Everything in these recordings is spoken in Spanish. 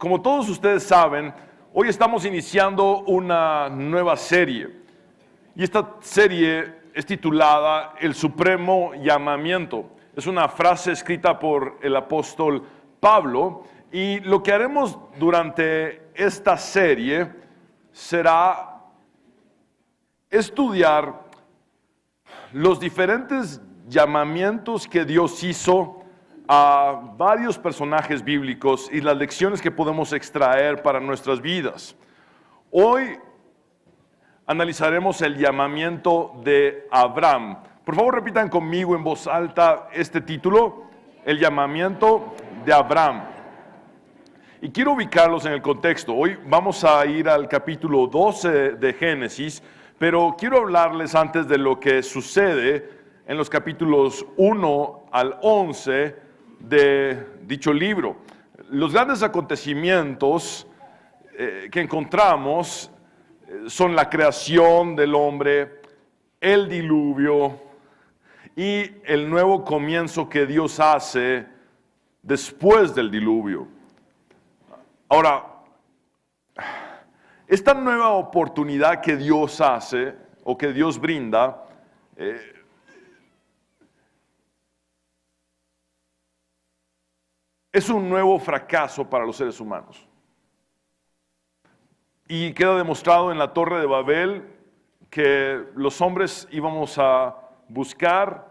como todos ustedes saben, hoy estamos iniciando una nueva serie. Y esta serie es titulada El Supremo Llamamiento. Es una frase escrita por el apóstol Pablo. Y lo que haremos durante esta serie será estudiar los diferentes llamamientos que Dios hizo a varios personajes bíblicos y las lecciones que podemos extraer para nuestras vidas. Hoy analizaremos el llamamiento de Abraham. Por favor, repitan conmigo en voz alta este título, el llamamiento de Abraham. Y quiero ubicarlos en el contexto. Hoy vamos a ir al capítulo 12 de Génesis, pero quiero hablarles antes de lo que sucede en los capítulos 1 al 11 de dicho libro. Los grandes acontecimientos que encontramos son la creación del hombre, el diluvio y el nuevo comienzo que Dios hace después del diluvio. Ahora, esta nueva oportunidad que Dios hace o que Dios brinda, es un nuevo fracaso para los seres humanos. Y queda demostrado en la Torre de Babel que los hombres íbamos a buscar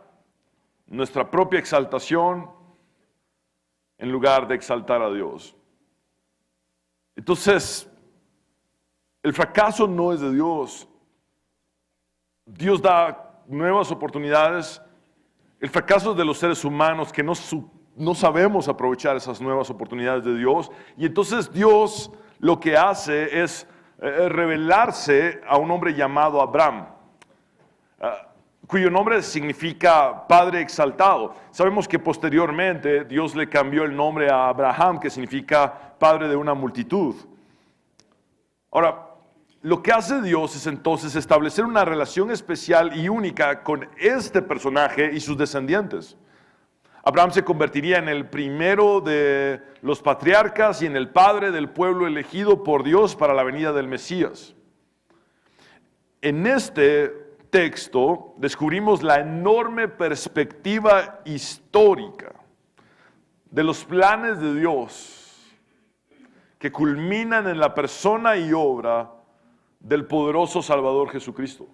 nuestra propia exaltación en lugar de exaltar a Dios. Entonces, el fracaso no es de Dios. Dios da nuevas oportunidades. El fracaso es de los seres humanos que no sabemos aprovechar esas nuevas oportunidades de Dios. Y entonces Dios lo que hace es revelarse a un hombre llamado Abraham, cuyo nombre significa Padre Exaltado. Sabemos que posteriormente Dios le cambió el nombre a Abraham, que significa Padre de una multitud. Ahora, lo que hace Dios es entonces establecer una relación especial y única con este personaje y sus descendientes. Abraham se convertiría en el primero de los patriarcas y en el padre del pueblo elegido por Dios para la venida del Mesías. En este texto descubrimos la enorme perspectiva histórica de los planes de Dios que culminan en la persona y obra del poderoso Salvador Jesucristo.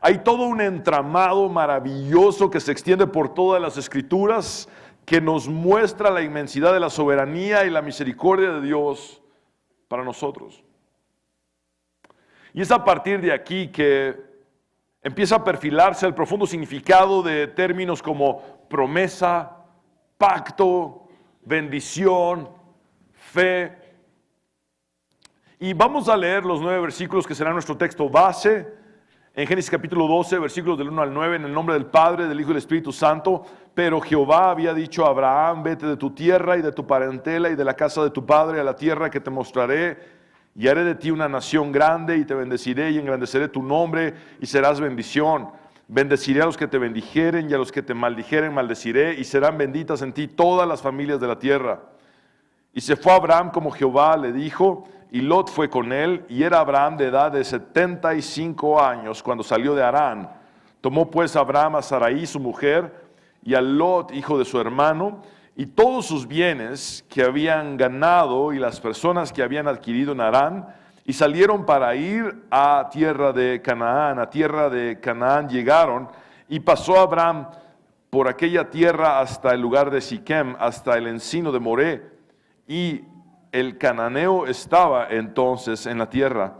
Hay todo un entramado maravilloso que se extiende por todas las Escrituras, que nos muestra la inmensidad de la soberanía y la misericordia de Dios para nosotros. Y es a partir de aquí que empieza a perfilarse el profundo significado de términos como promesa, pacto, bendición, fe. Y vamos a leer los 9 versículos que será nuestro texto base. En Génesis capítulo 12, versículos del 1 al 9, en el nombre del Padre, del Hijo y del Espíritu Santo. Pero Jehová había dicho a Abraham: vete de tu tierra y de tu parentela y de la casa de tu padre a la tierra que te mostraré, y haré de ti una nación grande, y te bendeciré y engrandeceré tu nombre, y serás bendición. Bendeciré a los que te bendijeren, y a los que te maldijeren maldeciré, y serán benditas en ti todas las familias de la tierra. Y se fue Abraham como Jehová le dijo, y Lot fue con él, y era Abraham de edad de 75 años cuando salió de Harán. Tomó pues Abraham a Sarai su mujer, y a Lot, hijo de su hermano, y todos sus bienes que habían ganado, y las personas que habían adquirido en Harán, y salieron para ir a tierra de Canaán. A tierra de Canaán llegaron, y pasó Abraham por aquella tierra hasta el lugar de Siquem, hasta el encino de Moré, y el cananeo estaba entonces en la tierra.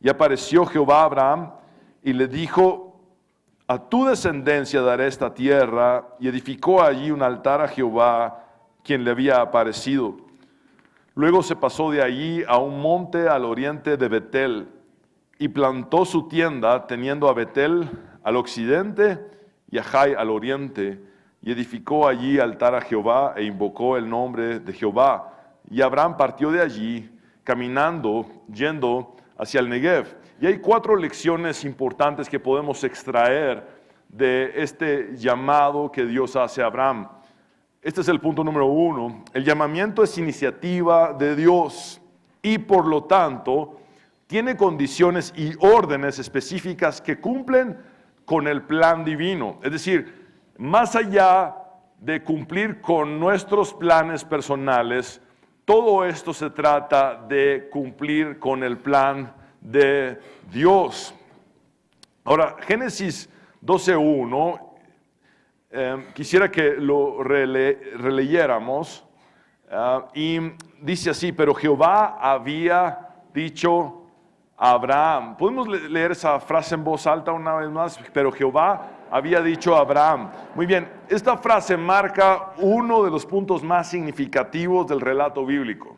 Y apareció Jehová a Abraham y le dijo: a tu descendencia daré esta tierra. Y edificó allí un altar a Jehová, quien le había aparecido. Luego se pasó de allí a un monte al oriente de Betel, y plantó su tienda, teniendo a Betel al occidente y a Jai al oriente. Y edificó allí altar a Jehová, e invocó el nombre de Jehová. Y Abraham partió de allí, caminando, yendo hacia el Negev. Y hay 4 lecciones importantes que podemos extraer de este llamado que Dios hace a Abraham. Este es el punto número 1. El llamamiento es iniciativa de Dios y por lo tanto tiene condiciones y órdenes específicas que cumplen con el plan divino. Es decir, más allá de cumplir con nuestros planes personales, todo esto se trata de cumplir con el plan de Dios. Ahora, Génesis 12:1, quisiera que lo releyéramos, y dice así: pero Jehová había dicho a Abraham. ¿Podemos leer esa frase en voz alta una vez más? Pero Jehová había dicho a Abraham. Muy bien, esta frase marca uno de los puntos más significativos del relato bíblico.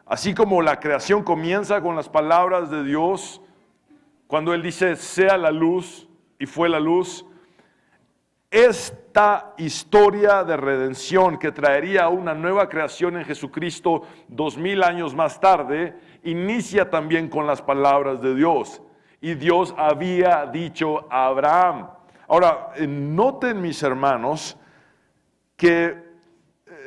Así como la creación comienza con las palabras de Dios, cuando Él dice, sea la luz, y fue la luz, esta historia de redención que traería una nueva creación en Jesucristo 2000 años más tarde, inicia también con las palabras de Dios. Y Dios había dicho a Abraham. Ahora, noten, mis hermanos, que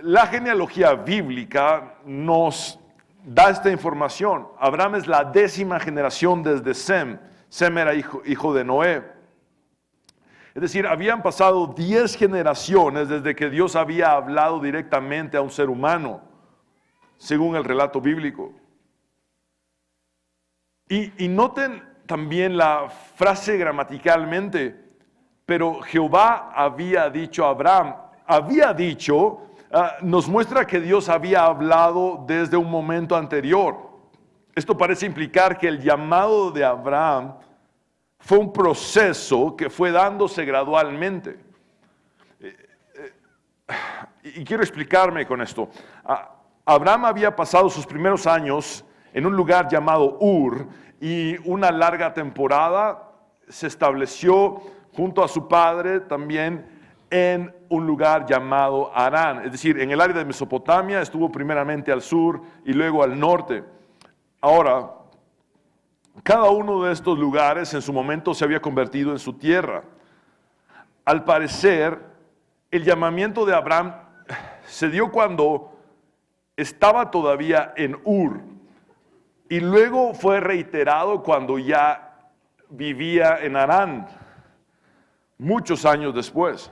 la genealogía bíblica nos da esta información. Abraham es la 10ª generación desde Sem. Sem era hijo de Noé. Es decir, habían pasado 10 generaciones desde que Dios había hablado directamente a un ser humano, según el relato bíblico. Y noten también la frase gramaticalmente, pero Jehová había dicho a Abraham. Había dicho, nos muestra que Dios había hablado desde un momento anterior. Esto parece implicar que el llamado de Abraham fue un proceso que fue dándose gradualmente. Y quiero explicarme con esto. Abraham había pasado sus primeros años en un lugar llamado Ur, y una larga temporada se estableció junto a su padre también en un lugar llamado Harán. Es decir, en el área de Mesopotamia estuvo primeramente al sur y luego al norte. Ahora, cada uno de estos lugares en su momento se había convertido en su tierra. Al parecer, el llamamiento de Abraham se dio cuando estaba todavía en Ur, y luego fue reiterado cuando ya vivía en Harán, muchos años después.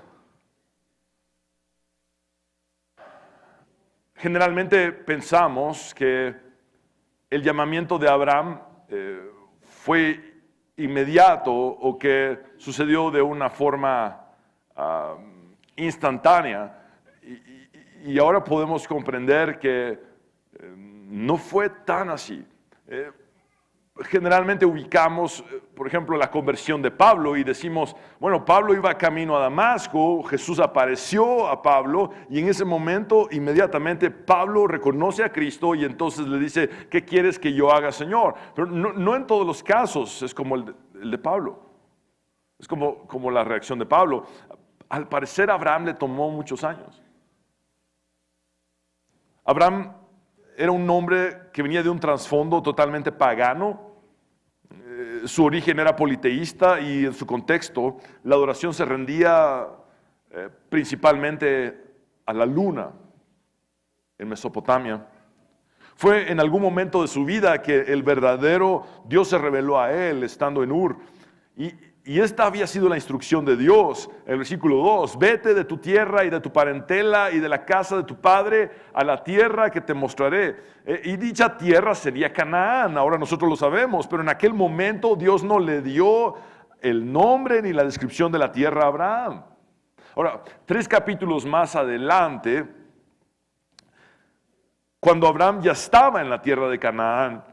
Generalmente pensamos que el llamamiento de Abraham fue inmediato o que sucedió de una forma instantánea, y ahora podemos comprender que no fue tan así. Generalmente ubicamos, por ejemplo, la conversión de Pablo y decimos, bueno, Pablo iba camino a Damasco, Jesús apareció a Pablo y en ese momento inmediatamente Pablo reconoce a Cristo y entonces le dice, ¿qué quieres que yo haga, Señor? Pero no en todos los casos es como el de Pablo, es como la reacción de Pablo. Al parecer a Abraham le tomó muchos años. Abraham era un hombre que venía de un trasfondo totalmente pagano. Su origen era politeísta y en su contexto la adoración se rendía principalmente a la luna en Mesopotamia. Fue en algún momento de su vida que el verdadero Dios se reveló a él estando en Ur. Y esta había sido la instrucción de Dios. En el versículo 2, vete de tu tierra y de tu parentela y de la casa de tu padre a la tierra que te mostraré. Y dicha tierra sería Canaán, ahora nosotros lo sabemos, pero en aquel momento Dios no le dio el nombre ni la descripción de la tierra a Abraham. Ahora, 3 capítulos más adelante, cuando Abraham ya estaba en la tierra de Canaán,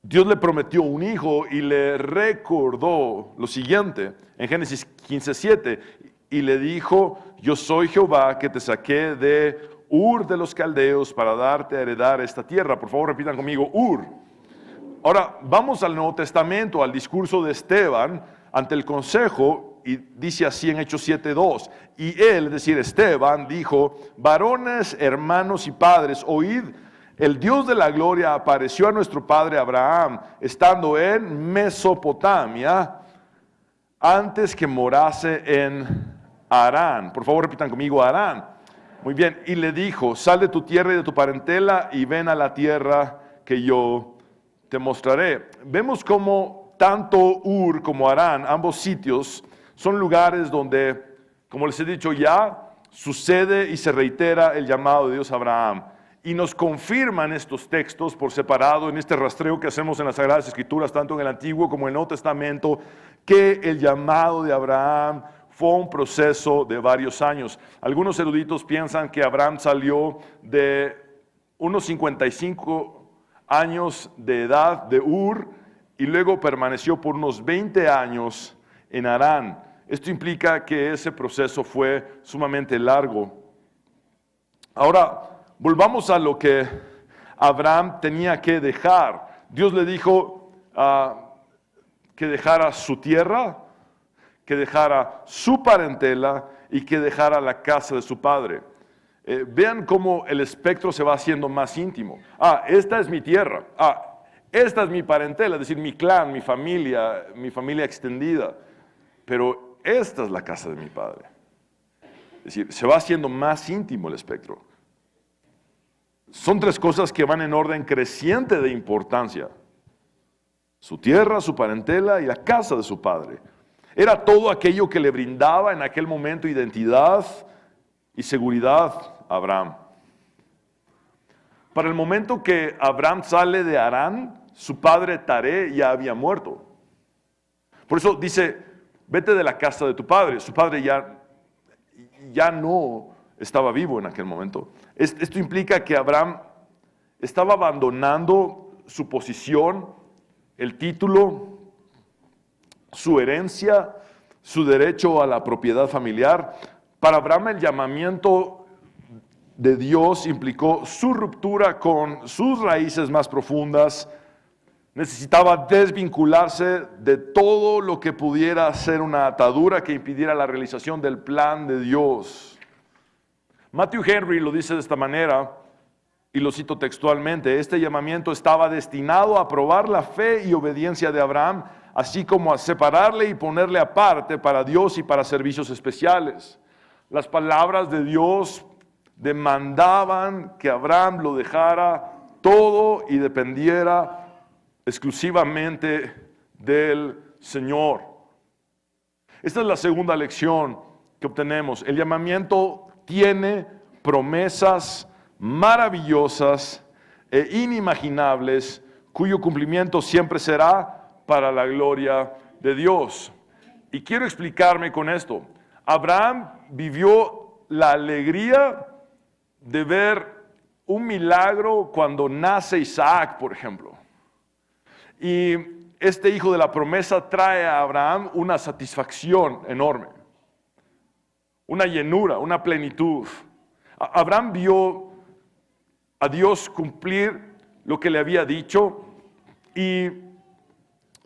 Dios le prometió un hijo y le recordó lo siguiente en Génesis 15:7, y le dijo, yo soy Jehová que te saqué de Ur de los Caldeos para darte a heredar esta tierra. Por favor, repitan conmigo, Ur. Ahora, vamos al Nuevo Testamento, al discurso de Esteban ante el consejo, y dice así en Hechos 7:2, y él, es decir, Esteban, dijo, varones, hermanos y padres, oíd. El Dios de la gloria apareció a nuestro padre Abraham, estando en Mesopotamia, antes que morase en Harán. Por favor, repitan conmigo, Harán. Muy bien, y le dijo, sal de tu tierra y de tu parentela y ven a la tierra que yo te mostraré. Vemos como tanto Ur como Harán, ambos sitios, son lugares donde, como les he dicho ya, sucede y se reitera el llamado de Dios a Abraham. Y nos confirman estos textos por separado en este rastreo que hacemos en las Sagradas Escrituras, tanto en el Antiguo como en el Nuevo Testamento, que el llamado de Abraham fue un proceso de varios años. Algunos eruditos piensan que Abraham salió de unos 55 años de edad de Ur y luego permaneció por unos 20 años en Harán. Esto implica que ese proceso fue sumamente largo. Ahora, volvamos a lo que Abraham tenía que dejar. Dios le dijo que dejara su tierra, que dejara su parentela y que dejara la casa de su padre. Vean cómo el espectro se va haciendo más íntimo. Esta es mi tierra. Esta es mi parentela, es decir, mi clan, mi familia extendida. Pero esta es la casa de mi padre. Es decir, se va haciendo más íntimo el espectro. Son tres cosas que van en orden creciente de importancia. Su tierra, su parentela y la casa de su padre. Era todo aquello que le brindaba en aquel momento identidad y seguridad a Abraham. Para el momento que Abraham sale de Harán, su padre Taré ya había muerto. Por eso dice, vete de la casa de tu padre. Su padre ya no estaba vivo en aquel momento. Esto implica que Abraham estaba abandonando su posición, el título, su herencia, su derecho a la propiedad familiar. Para Abraham el llamamiento de Dios implicó su ruptura con sus raíces más profundas. Necesitaba desvincularse de todo lo que pudiera ser una atadura que impidiera la realización del plan de Dios. Matthew Henry lo dice de esta manera, y lo cito textualmente: este llamamiento estaba destinado a probar la fe y obediencia de Abraham, así como a separarle y ponerle aparte para Dios y para servicios especiales. Las palabras de Dios demandaban que Abraham lo dejara todo y dependiera exclusivamente del Señor. Esta es la segunda lección que obtenemos. El llamamiento tiene promesas maravillosas e inimaginables, cuyo cumplimiento siempre será para la gloria de Dios. Y quiero explicarme con esto. Abraham vivió la alegría de ver un milagro cuando nace Isaac, por ejemplo. Y este hijo de la promesa trae a Abraham una satisfacción enorme, una llenura, una plenitud. Abraham vio a Dios cumplir lo que le había dicho y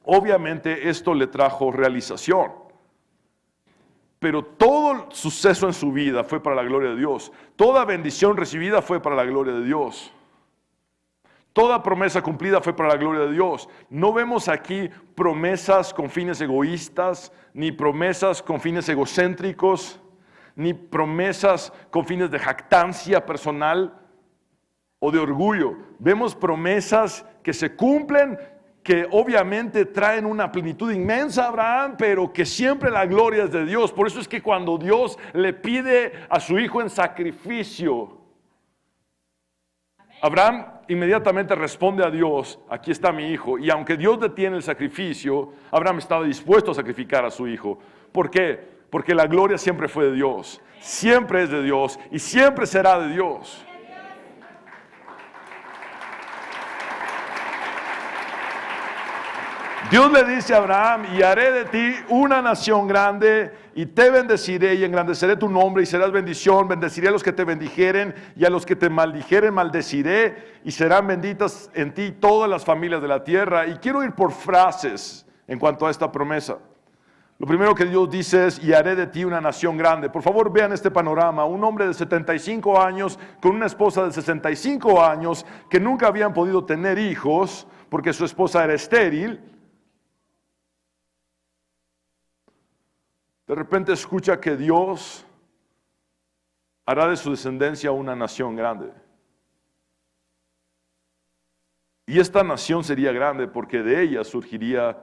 obviamente esto le trajo realización. Pero todo suceso en su vida fue para la gloria de Dios. Toda bendición recibida fue para la gloria de Dios. Toda promesa cumplida fue para la gloria de Dios. No vemos aquí promesas con fines egoístas, ni promesas con fines egocéntricos, ni promesas con fines de jactancia personal o de orgullo. Vemos promesas que se cumplen, que obviamente traen una plenitud inmensa a Abraham, pero que siempre la gloria es de Dios. Por eso es que cuando Dios le pide a su hijo en sacrificio, Abraham inmediatamente responde a Dios: aquí está mi hijo. Y aunque Dios detiene el sacrificio, Abraham estaba dispuesto a sacrificar a su hijo. ¿Por qué? Porque la gloria siempre fue de Dios, siempre es de Dios y siempre será de Dios. Dios le dice a Abraham: y haré de ti una nación grande, y te bendeciré y engrandeceré tu nombre, y serás bendición. Bendeciré a los que te bendijeren, y a los que te maldijeren maldeciré, y serán benditas en ti todas las familias de la tierra. Y quiero ir por frases en cuanto a esta promesa. Lo primero que Dios dice es: y haré de ti una nación grande. Por favor, vean este panorama. Un hombre de 75 años con una esposa de 65 años que nunca habían podido tener hijos porque su esposa era estéril. De repente escucha que Dios hará de su descendencia una nación grande. Y esta nación sería grande porque de ella surgiría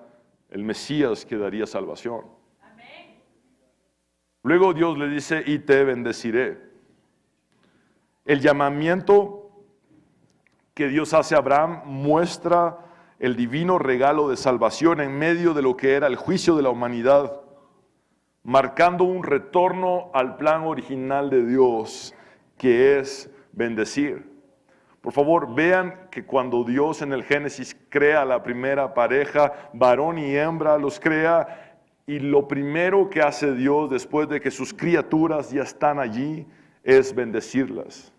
el Mesías que daría salvación. Luego Dios le dice, y te bendeciré. El llamamiento que Dios hace a Abraham muestra el divino regalo de salvación en medio de lo que era el juicio de la humanidad, marcando un retorno al plan original de Dios, que es bendecir. Por favor, vean que cuando Dios en el Génesis crea la primera pareja, varón y hembra, los crea, y lo primero que hace Dios después de que sus criaturas ya están allí es bendecirlas.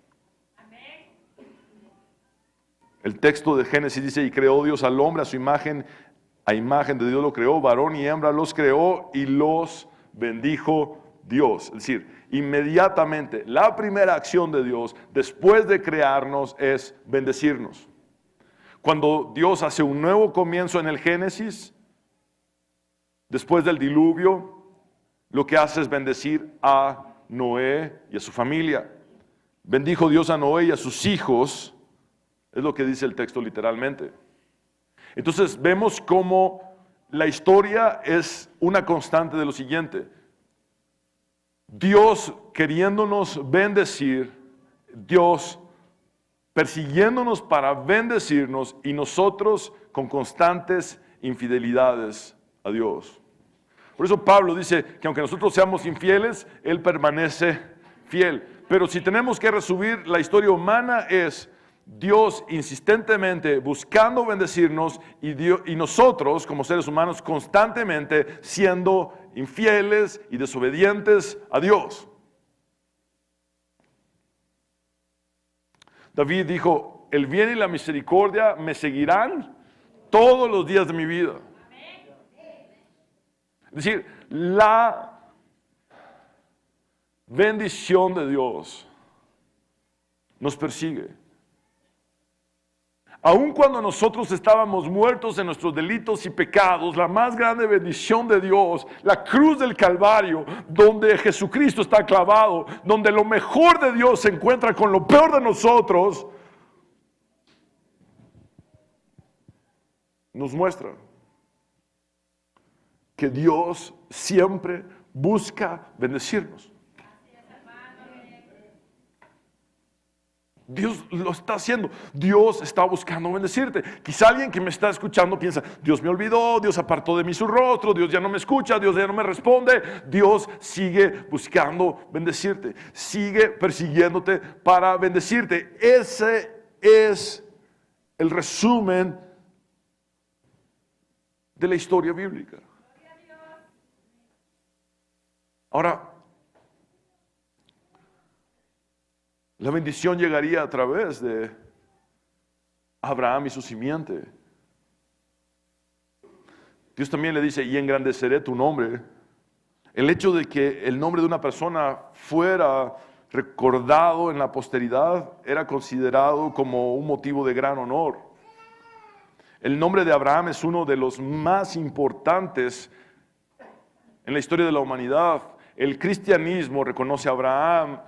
El texto de Génesis dice, y creó Dios al hombre a su imagen, a imagen de Dios lo creó, varón y hembra los creó y los bendijo Dios. Es decir, inmediatamente la primera acción de Dios después de crearnos es bendecirnos. Cuando Dios hace un nuevo comienzo en el Génesis, después del diluvio, lo que hace es bendecir a Noé y a su familia. Bendijo Dios a Noé y a sus hijos, es lo que dice el texto literalmente. Entonces vemos cómo la historia es una constante de lo siguiente. Dios queriéndonos bendecir, Dios persiguiéndonos para bendecirnos y nosotros con constantes infidelidades a Dios. Por eso Pablo dice que aunque nosotros seamos infieles, Él permanece fiel. Pero si tenemos que resumir la historia humana es Dios insistentemente buscando bendecirnos y nosotros como seres humanos constantemente siendo infieles y desobedientes a Dios. David dijo, el bien y la misericordia me seguirán todos los días de mi vida. Es decir, la bendición de Dios nos persigue. Aun cuando nosotros estábamos muertos en nuestros delitos y pecados, la más grande bendición de Dios, la cruz del Calvario, donde Jesucristo está clavado, donde lo mejor de Dios se encuentra con lo peor de nosotros, nos muestra que Dios siempre busca bendecirnos. Dios lo está haciendo. Dios está buscando bendecirte. Quizá alguien que me está escuchando piensa, Dios me olvidó, Dios apartó de mí su rostro, Dios ya no me escucha, Dios ya no me responde. Dios sigue buscando bendecirte, sigue persiguiéndote para bendecirte. Ese es el resumen de la historia bíblica. Ahora, la bendición llegaría a través de Abraham y su simiente. Dios también le dice, y engrandeceré tu nombre. El hecho de que el nombre de una persona fuera recordado en la posteridad era considerado como un motivo de gran honor. El nombre de Abraham es uno de los más importantes en la historia de la humanidad. El cristianismo reconoce a Abraham.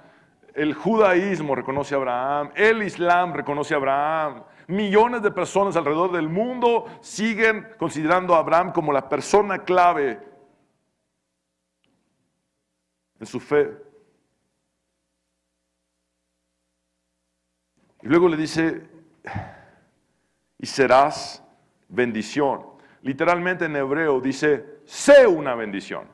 El judaísmo reconoce a Abraham, el islam reconoce a Abraham. Millones de personas alrededor del mundo siguen considerando a Abraham como la persona clave en su fe. Y luego le dice, y serás bendición. Literalmente en hebreo dice, sé una bendición,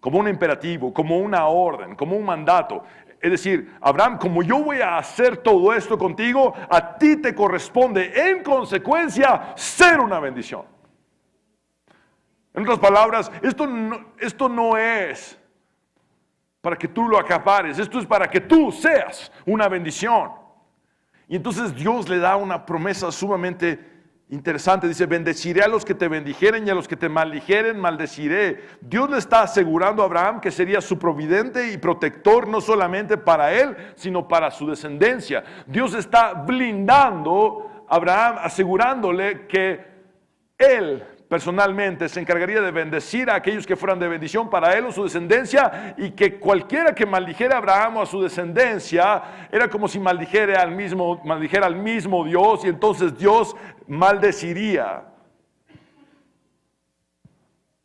como un imperativo, como una orden, como un mandato. Es decir, Abraham, como yo voy a hacer todo esto contigo, a ti te corresponde en consecuencia ser una bendición. En otras palabras, esto no es para que tú lo acapares, esto es para que tú seas una bendición. Y entonces Dios le da una promesa sumamente interesante. Dice, bendeciré a los que te bendijeren y a los que te maldijeren, maldeciré. Dios le está asegurando a Abraham que sería su providente y protector, no solamente para él, sino para su descendencia. Dios está blindando a Abraham, asegurándole que él personalmente se encargaría de bendecir a aquellos que fueran de bendición para él o su descendencia, y que cualquiera que maldijera a Abraham o a su descendencia era como si maldijera al mismo Dios, y entonces Dios maldeciría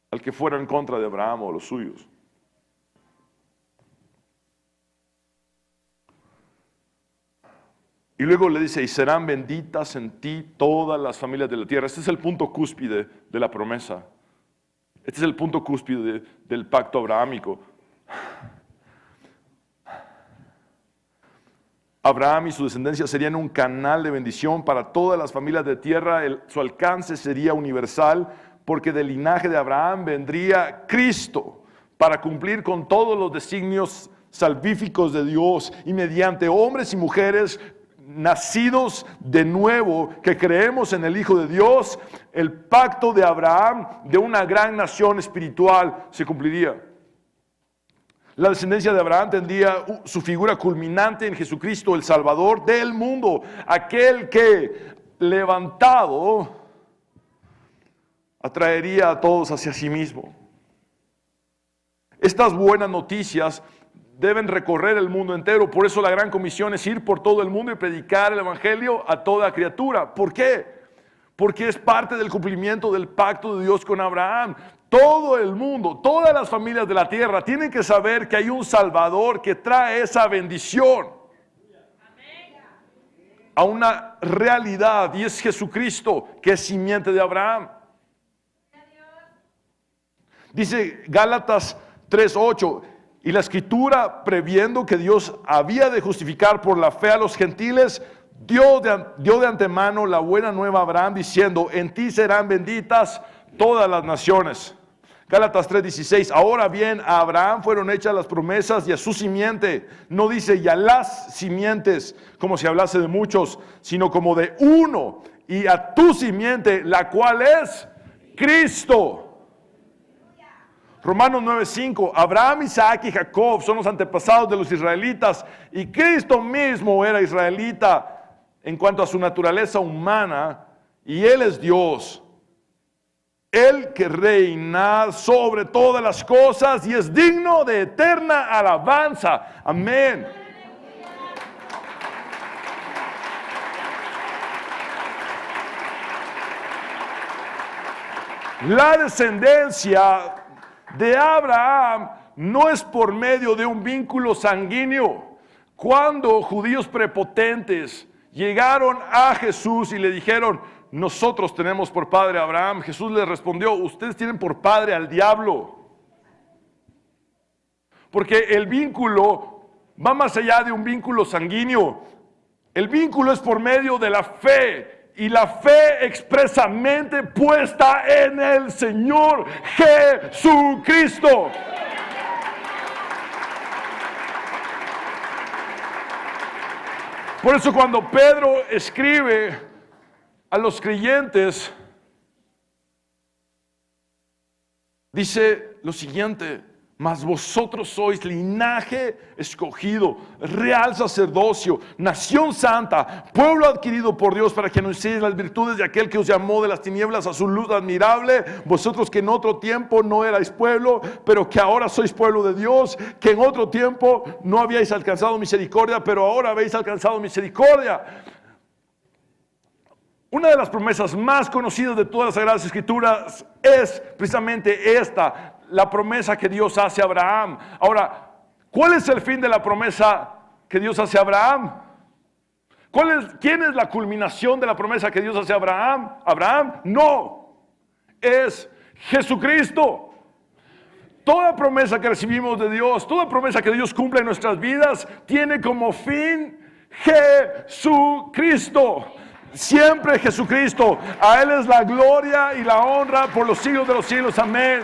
al que fuera en contra de Abraham o los suyos. Y luego le dice, y serán benditas en ti todas las familias de la tierra. Este es el punto cúspide de la promesa. Este es el punto cúspide del pacto abrahámico. Abraham y su descendencia serían un canal de bendición para todas las familias de tierra. Su alcance sería universal, porque del linaje de Abraham vendría Cristo para cumplir con todos los designios salvíficos de Dios, y mediante hombres y mujeres nacidos de nuevo, que creemos en el Hijo de Dios, el pacto de Abraham de una gran nación espiritual se cumpliría. La descendencia de Abraham tendría su figura culminante en Jesucristo, el Salvador del mundo, aquel que, levantado, atraería a todos hacia sí mismo. Estas buenas noticias deben recorrer el mundo entero. Por eso la gran comisión es ir por todo el mundo y predicar el evangelio a toda criatura. ¿Por qué? Porque es parte del cumplimiento del pacto de Dios con Abraham. Todo el mundo, todas las familias de la tierra tienen que saber que hay un Salvador que trae esa bendición a una realidad, y es Jesucristo, que es simiente de Abraham. Dice Gálatas 3:8, y la Escritura, previendo que Dios había de justificar por la fe a los gentiles, dio de antemano la buena nueva a Abraham, diciendo, en ti serán benditas todas las naciones. Gálatas 3:16, ahora bien, a Abraham fueron hechas las promesas y a su simiente. No dice y a las simientes, como si hablase de muchos, sino como de uno, y a tu simiente, la cual es Cristo. Romanos 9:5, Abraham, Isaac y Jacob son los antepasados de los israelitas, y Cristo mismo era israelita en cuanto a su naturaleza humana, y Él es Dios, Él que reina sobre todas las cosas y es digno de eterna alabanza. Amén. La descendencia de Abraham no es por medio de un vínculo sanguíneo. Cuando judíos prepotentes llegaron a Jesús y le dijeron, nosotros tenemos por padre a Abraham, Jesús les respondió, ustedes tienen por padre al diablo. Porque el vínculo va más allá de un vínculo sanguíneo. El vínculo es por medio de la fe. Y la fe expresamente puesta en el Señor Jesucristo. Por eso cuando Pedro escribe a los creyentes, dice lo siguiente, mas vosotros sois linaje escogido, real sacerdocio, nación santa, pueblo adquirido por Dios para que anunciéis las virtudes de aquel que os llamó de las tinieblas a su luz admirable. Vosotros que en otro tiempo no erais pueblo, pero que ahora sois pueblo de Dios, que en otro tiempo no habíais alcanzado misericordia, pero ahora habéis alcanzado misericordia. Una de las promesas más conocidas de todas las Sagradas Escrituras es precisamente esta, la promesa que Dios hace a Abraham. Ahora, ¿cuál es el fin de la promesa que Dios hace a Abraham? ¿Quién es la culminación de la promesa que Dios hace a Abraham? ¿Abraham? No, es Jesucristo. Toda promesa que recibimos de Dios, toda promesa que Dios cumple en nuestras vidas, tiene como fin Jesucristo. Siempre Jesucristo. A Él es la gloria y la honra por los siglos de los siglos. Amén.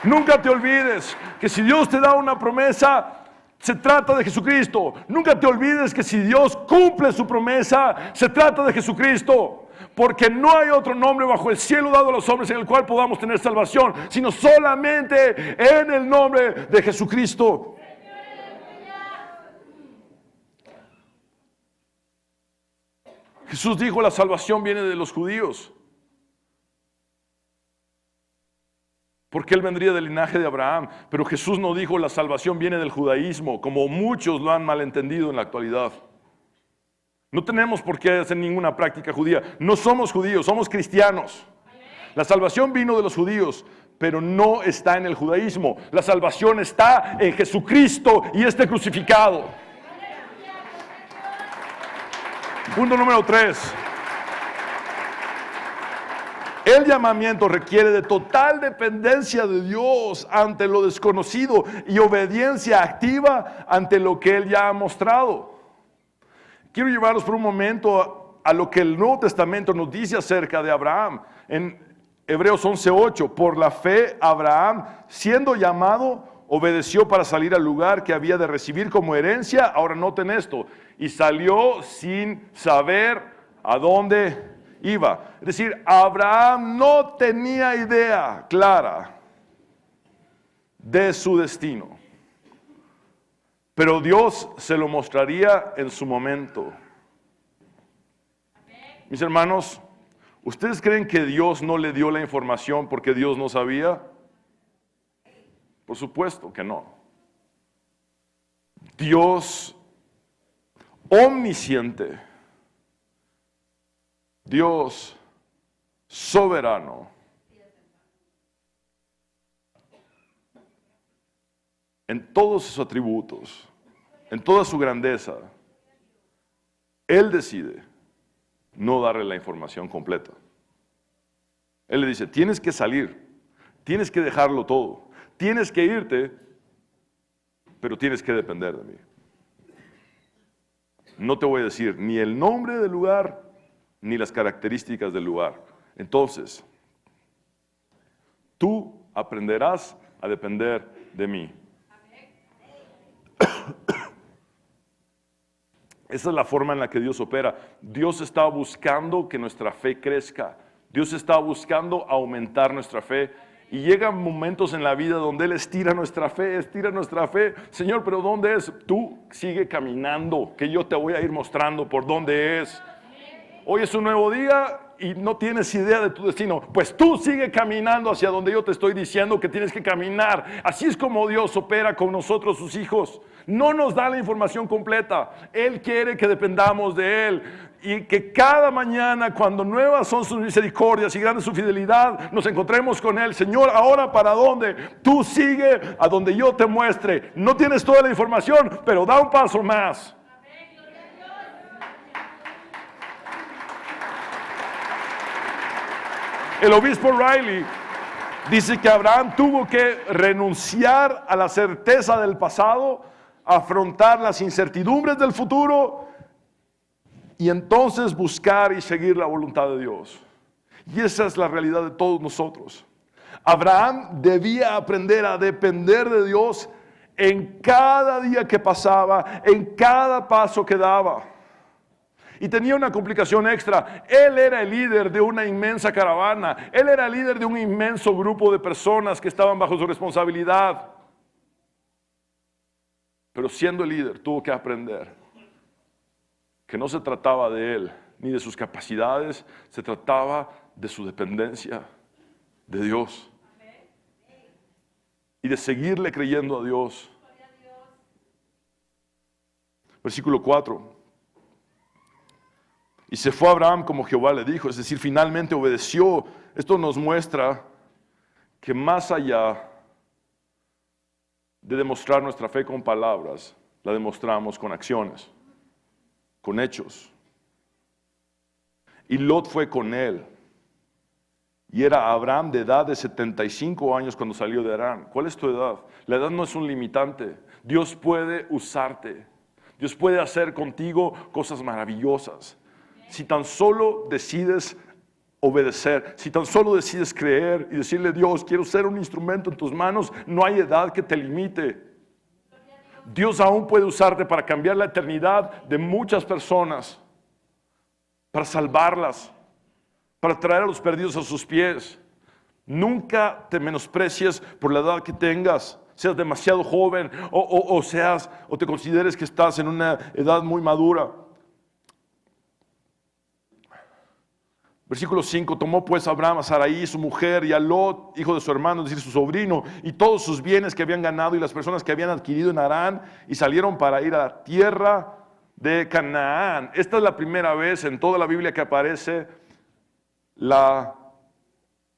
Nunca te olvides que si Dios te da una promesa, se trata de Jesucristo. Nunca te olvides que si Dios cumple su promesa, se trata de Jesucristo. Porque no hay otro nombre bajo el cielo dado a los hombres en el cual podamos tener salvación, sino solamente en el nombre de Jesucristo. Jesús dijo, la salvación viene de los judíos. porque él vendría del linaje de Abraham. Pero Jesús no dijo la salvación viene del judaísmo, como muchos lo han malentendido en la actualidad. No tenemos por qué hacer ninguna práctica judía. No somos judíos, somos cristianos. La salvación vino de los judíos, pero no está en el judaísmo. La salvación está en Jesucristo y este crucificado. Punto número 3. El llamamiento requiere de total dependencia de Dios ante lo desconocido y obediencia activa ante lo que Él ya ha mostrado. Quiero llevarlos por un momento a lo que el Nuevo Testamento nos dice acerca de Abraham. En Hebreos 11:8, por la fe Abraham, siendo llamado, obedeció para salir al lugar que había de recibir como herencia. Ahora noten esto, y salió sin saber a dónde iba. Es decir, Abraham no tenía idea clara de su destino, pero Dios se lo mostraría en su momento. Mis hermanos, ¿ustedes creen que Dios no le dio la información porque Dios no sabía? Por supuesto que no. Dios omnisciente, Dios soberano, en todos sus atributos, en toda su grandeza, Él decide no darle la información completa. Él le dice, tienes que salir, tienes que dejarlo todo, tienes que irte, pero tienes que depender de mí. No te voy a decir ni el nombre del lugar, ni las características del lugar. Entonces, tú aprenderás a depender de mí. Esa es la forma en la que Dios opera. Dios está buscando que nuestra fe crezca. Dios está buscando aumentar nuestra fe. Y llegan momentos en la vida donde Él estira nuestra fe, estira nuestra fe. Señor, ¿pero dónde es? Tú sigue caminando, que yo te voy a ir mostrando por dónde es. Hoy es un nuevo día y no tienes idea de tu destino. Pues tú sigue caminando hacia donde yo te estoy diciendo que tienes que caminar. Así es como Dios opera con nosotros, sus hijos. No nos da la información completa. Él quiere que dependamos de Él. Y que cada mañana, cuando nuevas son sus misericordias y grande su fidelidad, nos encontremos con Él. Señor, ¿ahora para dónde? Tú sigue a donde yo te muestre. No tienes toda la información, pero da un paso más. El obispo Riley dice que Abraham tuvo que renunciar a la certeza del pasado, afrontar las incertidumbres del futuro y entonces buscar y seguir la voluntad de Dios. Y esa es la realidad de todos nosotros. Abraham debía aprender a depender de Dios en cada día que pasaba, en cada paso que daba. Y tenía una complicación extra. Él era el líder de una inmensa caravana. Él era el líder de un inmenso grupo de personas que estaban bajo su responsabilidad. Pero siendo el líder, tuvo que aprender que no se trataba de él ni de sus capacidades, se trataba de su dependencia de Dios y de seguirle creyendo a Dios. Versículo 4. Y se fue Abraham como Jehová le dijo, es decir, finalmente obedeció. Esto nos muestra que más allá de demostrar nuestra fe con palabras, la demostramos con acciones, con hechos. Y Lot fue con él. Y era Abraham de edad de 75 años cuando salió de Harán. ¿Cuál es tu edad? La edad no es un limitante. Dios puede usarte. Dios puede hacer contigo cosas maravillosas. Si tan solo decides obedecer, si tan solo decides creer y decirle, Dios, quiero ser un instrumento en tus manos, no hay edad que te limite. Dios aún puede usarte para cambiar la eternidad de muchas personas, para salvarlas, para traer a los perdidos a sus pies. Nunca te menosprecies por la edad que tengas, seas demasiado joven o te consideres que estás en una edad muy madura. Versículo 5, tomó pues Abraham a Sarai, su mujer, y a Lot, hijo de su hermano, es decir, su sobrino, y todos sus bienes que habían ganado y las personas que habían adquirido en Harán, y salieron para ir a la tierra de Canaán. Esta es la primera vez en toda la Biblia que aparece la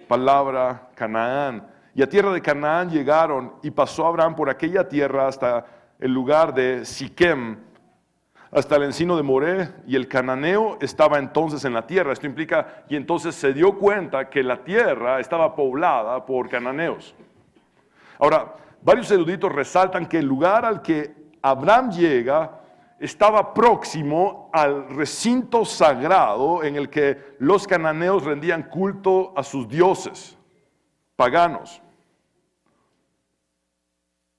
palabra Canaán. Y a tierra de Canaán llegaron, y pasó Abraham por aquella tierra hasta el lugar de Siquem, hasta el encino de Moré, y el cananeo estaba entonces en la tierra. Esto implica, y entonces se dio cuenta que la tierra estaba poblada por cananeos. Ahora, varios eruditos resaltan que el lugar al que Abraham llega estaba próximo al recinto sagrado en el que los cananeos rendían culto a sus dioses paganos.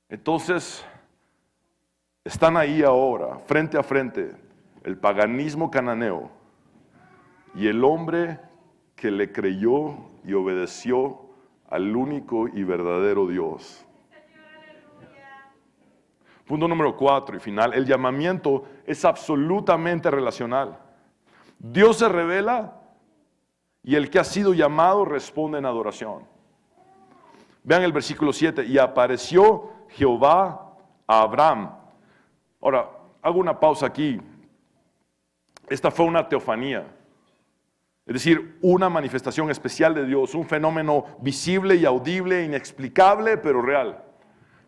Entonces, están ahí ahora, frente a frente, el paganismo cananeo y el hombre que le creyó y obedeció al único y verdadero Dios. Punto número 4 y final, el llamamiento es absolutamente relacional. Dios se revela y el que ha sido llamado responde en adoración. Vean el versículo 7, y apareció Jehová a Abraham. Ahora, hago una pausa aquí. Esta fue una teofanía, es decir, una manifestación especial de Dios, un fenómeno visible y audible, inexplicable, pero real.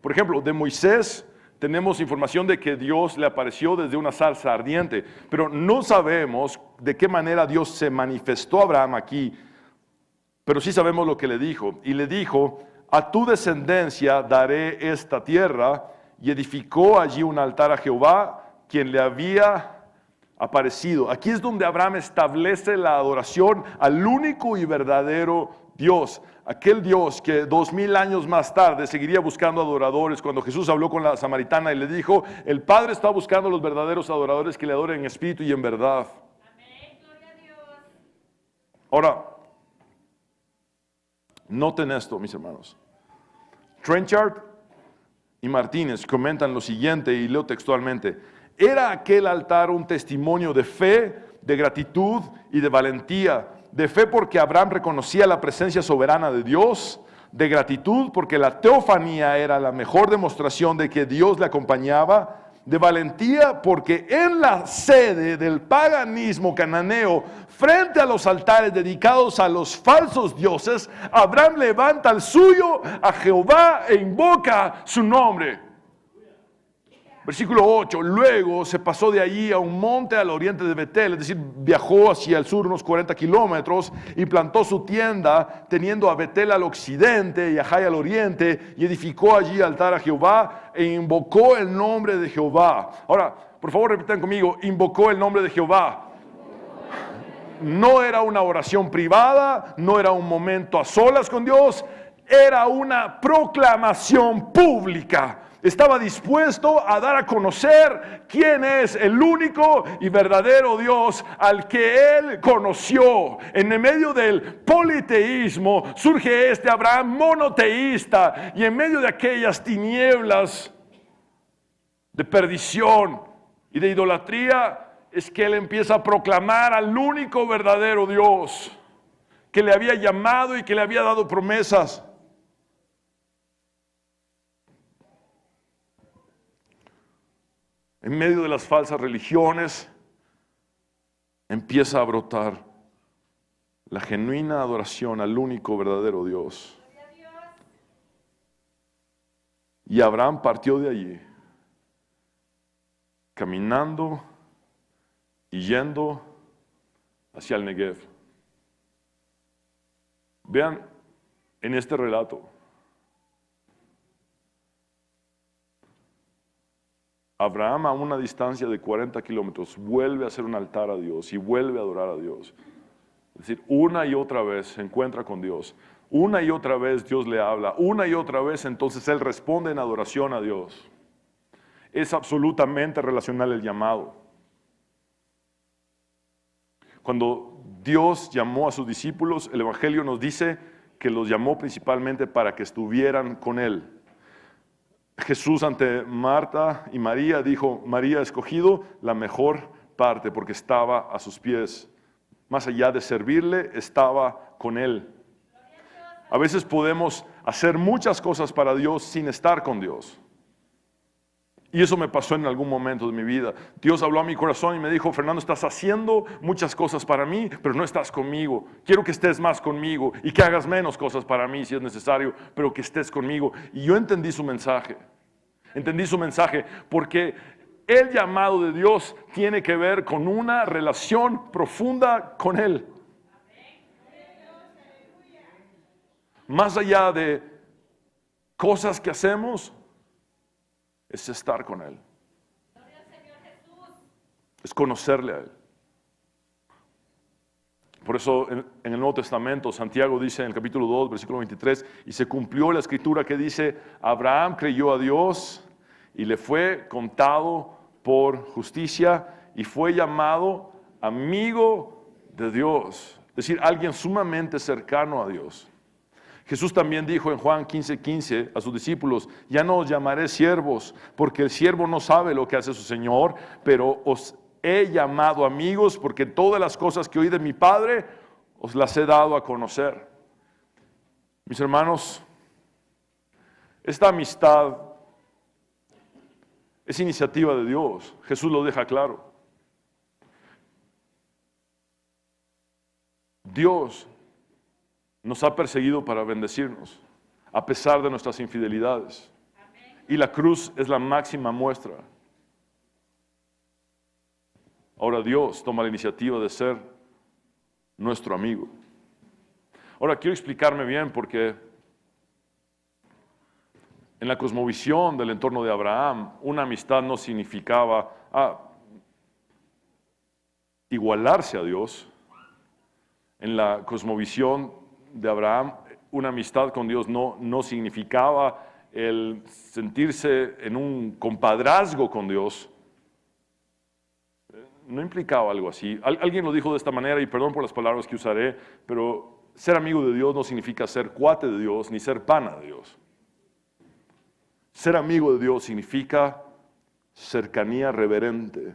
Por ejemplo, de Moisés tenemos información de que Dios le apareció desde una zarza ardiente, pero no sabemos de qué manera Dios se manifestó a Abraham aquí, pero sí sabemos lo que le dijo. Y le dijo, a tu descendencia daré esta tierra, y edificó allí un altar a Jehová, quien le había aparecido. Aquí es donde Abraham establece la adoración al único y verdadero Dios. Aquel Dios que 2000 años más tarde seguiría buscando adoradores. Cuando Jesús habló con la samaritana y le dijo, el Padre está buscando a los verdaderos adoradores que le adoren en espíritu y en verdad. Amén, gloria a Dios. Ahora, noten esto, mis hermanos. Trenchard y Martínez comentan lo siguiente, y leo textualmente: era aquel altar un testimonio de fe, de gratitud y de valentía. De fe porque Abraham reconocía la presencia soberana de Dios, de gratitud porque la teofanía era la mejor demostración de que Dios le acompañaba, de valentía porque en la sede del paganismo cananeo, frente a los altares dedicados a los falsos dioses, Abraham levanta el suyo a Jehová e invoca su nombre. Versículo 8, luego se pasó de allí a un monte al oriente de Betel, es decir, viajó hacia el sur unos 40 kilómetros y plantó su tienda, teniendo a Betel al occidente y a Jai al oriente, y edificó allí altar a Jehová e invocó el nombre de Jehová. Ahora, por favor repitan conmigo, invocó el nombre de Jehová. No era una oración privada, no era un momento a solas con Dios, era una proclamación pública. Estaba dispuesto a dar a conocer quién es el único y verdadero Dios al que él conoció. En el medio del politeísmo surge este Abraham monoteísta, y en medio de aquellas tinieblas de perdición y de idolatría es que él empieza a proclamar al único verdadero Dios que le había llamado y que le había dado promesas. En medio de las falsas religiones empieza a brotar la genuina adoración al único verdadero Dios. Y Abraham partió de allí, caminando y yendo hacia el Negev. Vean en este relato, Abraham, a una distancia de 40 kilómetros, vuelve a hacer un altar a Dios y vuelve a adorar a Dios. Es decir, una y otra vez se encuentra con Dios. Una y otra vez Dios le habla. Una y otra vez entonces él responde en adoración a Dios. Es absolutamente relacional el llamado. Cuando Dios llamó a sus discípulos, el Evangelio nos dice que los llamó principalmente para que estuvieran con él. Jesús ante Marta y María dijo, María ha escogido la mejor parte porque estaba a sus pies. más allá de servirle, estaba con Él. A veces podemos hacer muchas cosas para Dios sin estar con Dios. Y eso me pasó en algún momento de mi vida. Dios habló a mi corazón y me dijo: Fernando, estás haciendo muchas cosas para mí, pero no estás conmigo. Quiero que estés más conmigo y que hagas menos cosas para mí si es necesario, pero que estés conmigo. Y yo entendí su mensaje. Entendí su mensaje porque el llamado de Dios tiene que ver con una relación profunda con Él. Más allá de cosas que hacemos, es estar con Él. Es conocerle a Él. Por eso en el Nuevo Testamento, Santiago dice en el capítulo 2, versículo 23, y se cumplió la escritura que dice: Abraham creyó a Dios y le fue contado por justicia y fue llamado amigo de Dios. Es decir, alguien sumamente cercano a Dios. Jesús también dijo en Juan 15:15 a sus discípulos: ya no os llamaré siervos, porque el siervo no sabe lo que hace su Señor, pero os he llamado amigos, porque todas las cosas que oí de mi Padre os las he dado a conocer. Mis hermanos, esta amistad es iniciativa de Dios. Jesús lo deja claro. Dios nos ha perseguido para bendecirnos, a pesar de nuestras infidelidades. Y la cruz es la máxima muestra. Ahora Dios toma la iniciativa de ser nuestro amigo. Ahora quiero explicarme bien, porque en la cosmovisión del entorno de Abraham, una amistad no significaba igualarse a Dios. En la cosmovisión de Abraham, una amistad con Dios no significaba el sentirse en un compadrazgo con Dios. No implicaba algo así. Alguien lo dijo de esta manera, y perdón por las palabras que usaré, pero ser amigo de Dios no significa ser cuate de Dios ni ser pana de Dios. Ser amigo de Dios significa cercanía reverente,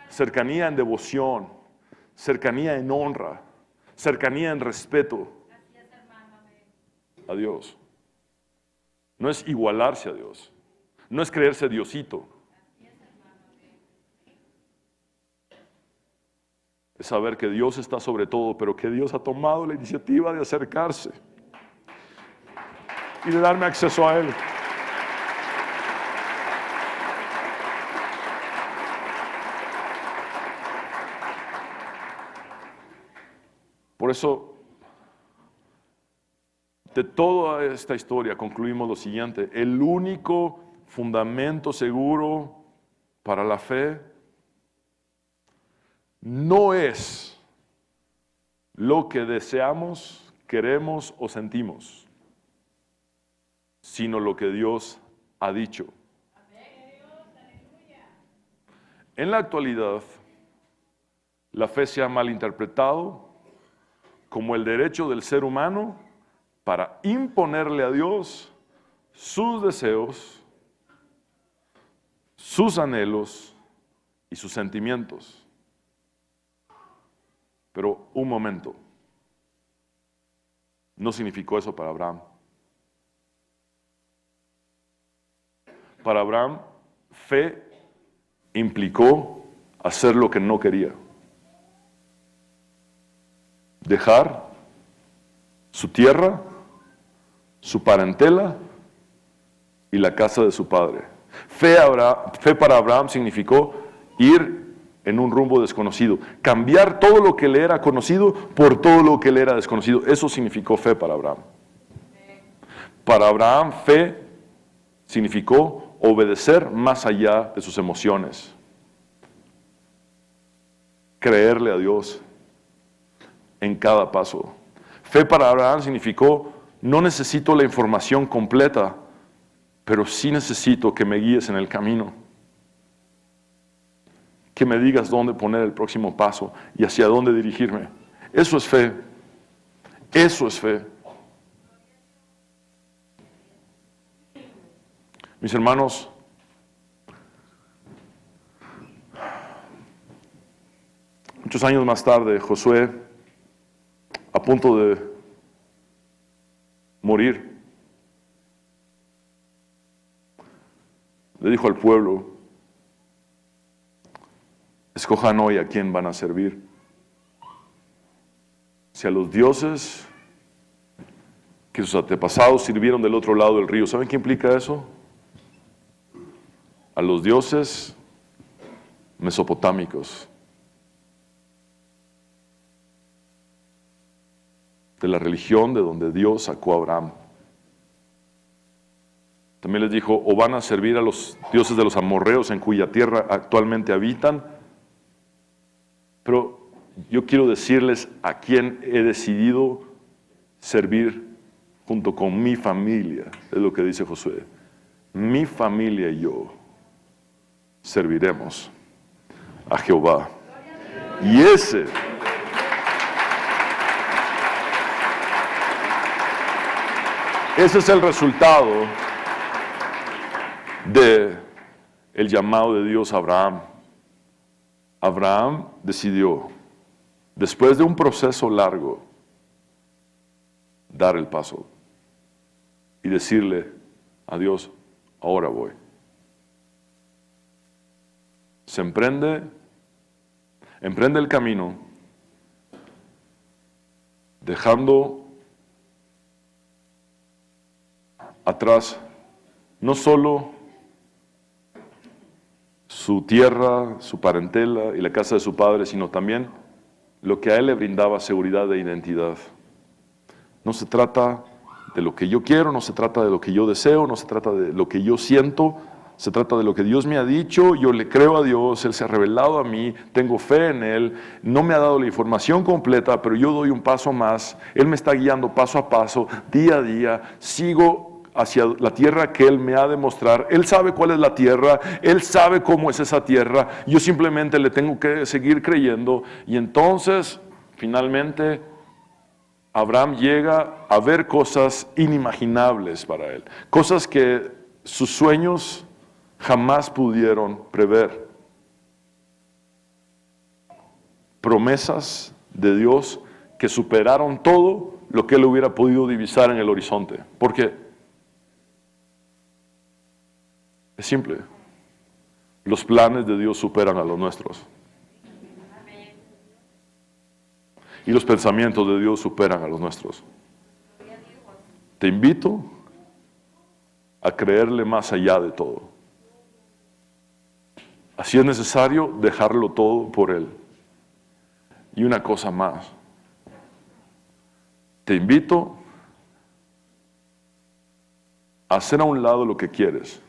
cercanía en devoción, cercanía en honra, cercanía en respeto a Dios. No es igualarse a Dios, no es creerse Diosito. Es saber que Dios está sobre todo, pero que Dios ha tomado la iniciativa de acercarse y de darme acceso a Él. Por eso, de toda esta historia concluimos lo siguiente: el único fundamento seguro para la fe no es lo que deseamos, queremos o sentimos, sino lo que Dios ha dicho. En la actualidad, la fe se ha malinterpretado como el derecho del ser humano para imponerle a Dios sus deseos, sus anhelos y sus sentimientos. Pero un momento, no significó eso para Abraham. Para Abraham, fe implicó hacer lo que no quería. Dejar su tierra, su parentela y la casa de su padre. Fe para Abraham significó ir en un rumbo desconocido, cambiar todo lo que le era conocido por todo lo que le era desconocido. Eso significó fe para Abraham. Para Abraham, fe significó obedecer más allá de sus emociones, creerle a Dios en cada paso. Fe para Abraham significó: no necesito la información completa, pero sí necesito que me guíes en el camino, que me digas dónde poner el próximo paso y hacia dónde dirigirme. Eso es fe. Eso es fe. Mis hermanos, Muchos años más tarde, Josué, a punto de morir, le dijo al pueblo: escojan hoy a quién van a servir. Si a los dioses que sus antepasados sirvieron del otro lado del río. ¿Saben qué implica eso? A los dioses mesopotámicos, de la religión de donde Dios sacó a Abraham. También les dijo: o van a servir a los dioses de los amorreos en cuya tierra actualmente habitan. Pero yo quiero decirles a quién he decidido servir junto con mi familia, es lo que dice Josué. Mi familia y yo serviremos a Jehová. Y ese es el resultado de el llamado de Dios a Abraham. Abraham decidió, después de un proceso largo, dar el paso y decirle a Dios: ahora voy. Se emprende el camino, dejando atrás no solo su tierra, su parentela y la casa de su padre, sino también lo que a él le brindaba seguridad de identidad. No se trata de lo que yo quiero, no se trata de lo que yo deseo, no se trata de lo que yo siento, se trata de lo que Dios me ha dicho. Yo le creo a Dios, Él se ha revelado a mí, tengo fe en Él, no me ha dado la información completa, pero yo doy un paso más, Él me está guiando paso a paso, día a día, sigo hacia la tierra que Él me ha de mostrar. Él sabe cuál es la tierra, Él sabe cómo es esa tierra, yo simplemente le tengo que seguir creyendo. Y entonces, finalmente, Abraham llega a ver cosas inimaginables para él, cosas que sus sueños jamás pudieron prever. Promesas de Dios que superaron todo lo que él hubiera podido divisar en el horizonte. Porque es simple, los planes de Dios superan a los nuestros. Y los pensamientos de Dios superan a los nuestros. Te invito a creerle más allá de todo. Así es necesario dejarlo todo por Él. Y una cosa más. Te invito a hacer a un lado lo que quieres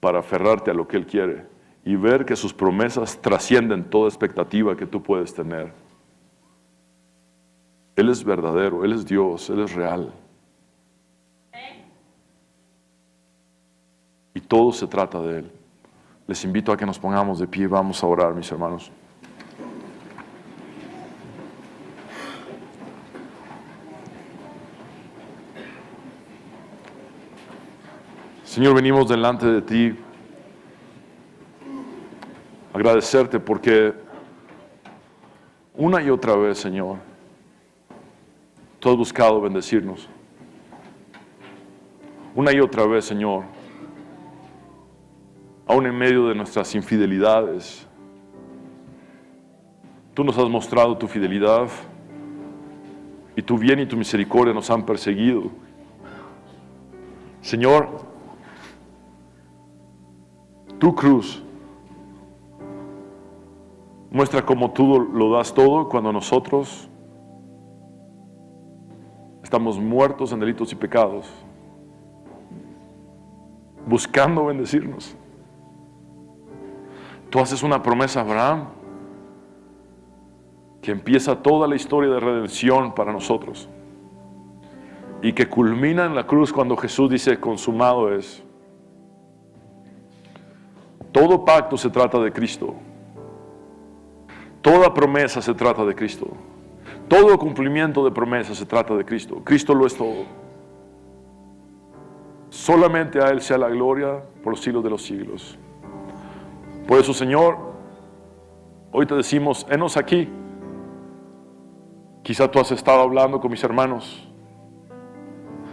para aferrarte a lo que Él quiere y ver que sus promesas trascienden toda expectativa que tú puedes tener. Él es verdadero, Él es Dios, Él es real. Y todo se trata de Él. Les invito a que nos pongamos de pie y vamos a orar, mis hermanos. Señor, venimos delante de ti, agradecerte porque una y otra vez, Señor, tú has buscado bendecirnos. Una y otra vez, Señor, aún en medio de nuestras infidelidades, tú nos has mostrado tu fidelidad y tu bien y tu misericordia nos han perseguido. Señor, tu cruz muestra cómo tú lo das todo cuando nosotros estamos muertos en delitos y pecados, buscando bendecirnos. Tú haces una promesa a Abraham que empieza toda la historia de redención para nosotros y que culmina en la cruz cuando Jesús dice: consumado es. Todo pacto se trata de Cristo. Toda promesa se trata de Cristo. Todo cumplimiento de promesa se trata de Cristo. Cristo lo es todo. Solamente a Él sea la gloria por los siglos de los siglos. Por eso, Señor, Hoy te decimos, henos aquí. Quizá tú has estado hablando con mis hermanos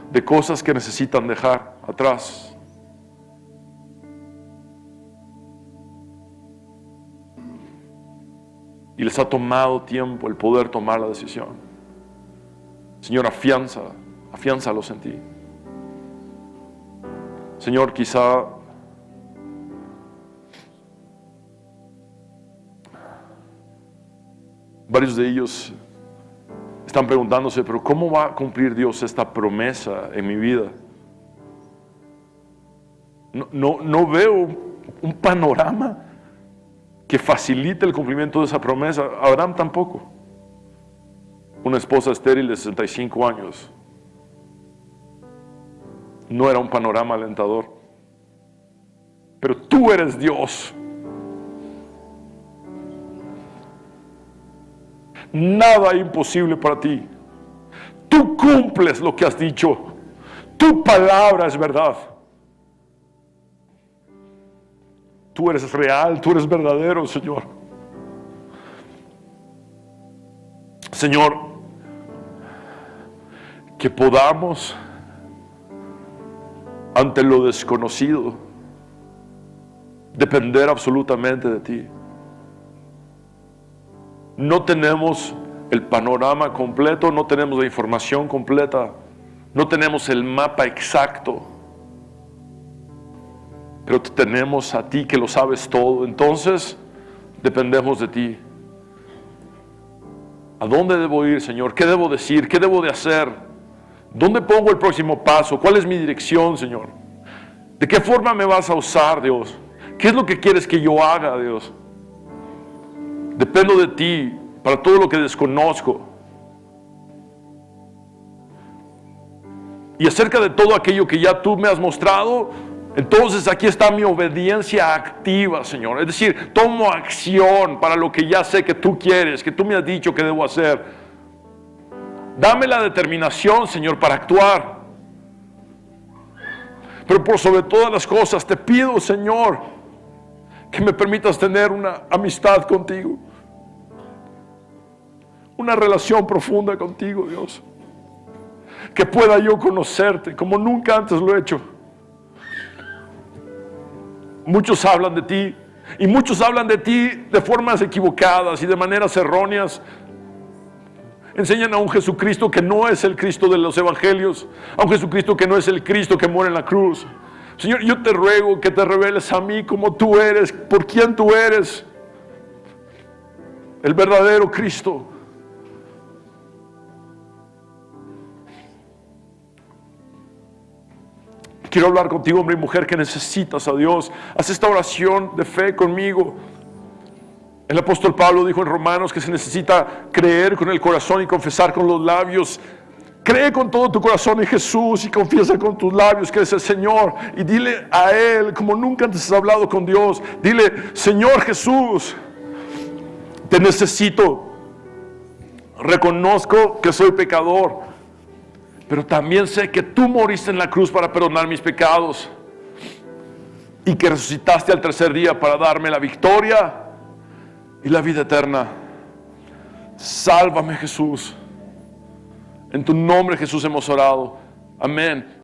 de cosas que necesitan dejar atrás. Y les ha tomado tiempo el poder tomar la decisión. Señor, afiánzalos en ti. Señor, quizá varios de ellos están preguntándose, pero ¿cómo va a cumplir Dios esta promesa en mi vida? No veo un panorama que facilite el cumplimiento de esa promesa. Abraham tampoco. Una esposa estéril de 65 años. No era un panorama alentador. Pero tú eres Dios. Nada imposible para ti. Tú cumples lo que has dicho. Tu palabra es verdad. Tú eres real, tú eres verdadero, Señor. Señor, que podamos, ante lo desconocido, depender absolutamente de ti. No tenemos el panorama completo, no tenemos la información completa, no tenemos el mapa exacto, pero tenemos a ti que lo sabes todo. Entonces dependemos de ti. ¿A dónde debo ir, Señor? ¿Qué debo decir? ¿Qué debo de hacer? ¿Dónde pongo el próximo paso? ¿Cuál es mi dirección, Señor? ¿De qué forma me vas a usar, Dios? ¿Qué es lo que quieres que yo haga, Dios? Dependo de ti para todo lo que desconozco. Y acerca de todo aquello que ya tú me has mostrado, entonces aquí está mi obediencia activa, Señor. Es decir, tomo acción para lo que ya sé que tú quieres, que tú me has dicho que debo hacer. Dame la determinación, Señor, para actuar. Pero por sobre todas las cosas te pido, Señor, que me permitas tener una amistad contigo. Una relación profunda contigo, Dios. Que pueda yo conocerte como nunca antes lo he hecho. Muchos hablan de ti, y muchos hablan de ti de formas equivocadas y de maneras erróneas. Enseñan a un Jesucristo que no es el Cristo de los evangelios, a un Jesucristo que no es el Cristo que muere en la cruz. Señor, yo te ruego que te reveles a mí como tú eres, por quién tú eres, el verdadero Cristo. Quiero hablar contigo, hombre y mujer, que necesitas a Dios. Haz esta oración de fe conmigo. El apóstol Pablo dijo en Romanos que se necesita creer con el corazón y confesar con los labios. Cree con todo tu corazón en Jesús y confiesa con tus labios que es el Señor. Y dile a Él, como nunca antes has hablado con Dios, dile: Señor Jesús, te necesito. Reconozco que soy pecador, pero también sé que tú moriste en la cruz para perdonar mis pecados y que resucitaste al tercer día para darme la victoria y la vida eterna. Sálvame, Jesús. En tu nombre, Jesús, hemos orado. Amén.